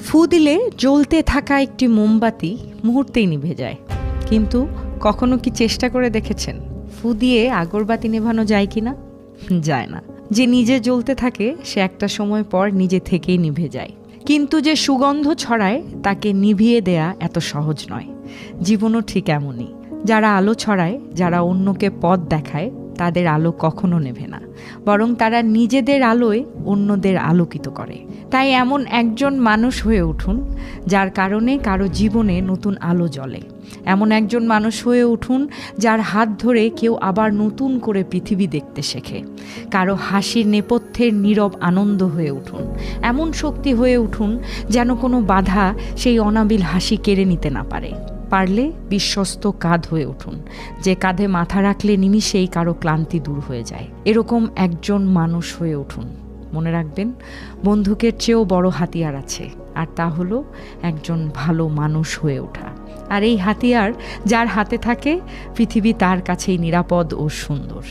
ফু দিলে জ্বলতে থাকা একটি মোমবাতি মুহূর্তেই নিভে যায়, কিন্তু কখনো কি চেষ্টা করে দেখেছেন ফু দিয়ে আগরবাতি নেভানো যায় কি না? যায় না। যে নিজে জ্বলতে থাকে সে একটা সময় পর নিজে থেকেই নিভে যায়, কিন্তু যে সুগন্ধ ছড়ায় তাকে নিভিয়ে দেয়া এত সহজ নয়। জীবনও ঠিক এমনই। যারা আলো ছড়ায়, যারা অন্যকে পথ দেখায়, তাদের আলো কখনো নেভে না, বরং তারা নিজেদের আলোয় অন্যদের আলোকিত করে। তাই এমন একজন মানুষ হয়ে উঠুন যার কারণে কারো জীবনে নতুন আলো জ্বলে। এমন একজন মানুষ হয়ে উঠুন যার হাত ধরে কেউ আবার নতুন করে পৃথিবী দেখতে শেখে। কারো হাসির নেপথ্যের নীরব আনন্দ হয়ে উঠুন। এমন শক্তি হয়ে উঠুন যেন কোনো বাধা সেই অনাবিল হাসি কেড়ে নিতে না পারে। পারলে বিশ্বস্ত কাঁধ হয়ে উঠুন, যে কাঁধে মাথা রাখলে নিমিষেই কারো ক্লান্তি দূর হয়ে যায়। এরকম একজন মানুষ হয়ে উঠুন। মনে রাখবেন, বন্দুকের চেয়েও বড় হাতিয়ার আছে, আর তা হলো একজন ভালো মানুষ হয়ে ওঠা। আর এই হাতিয়ার যার হাতে থাকে, পৃথিবী তার কাছেই নিরাপদ ও সুন্দর।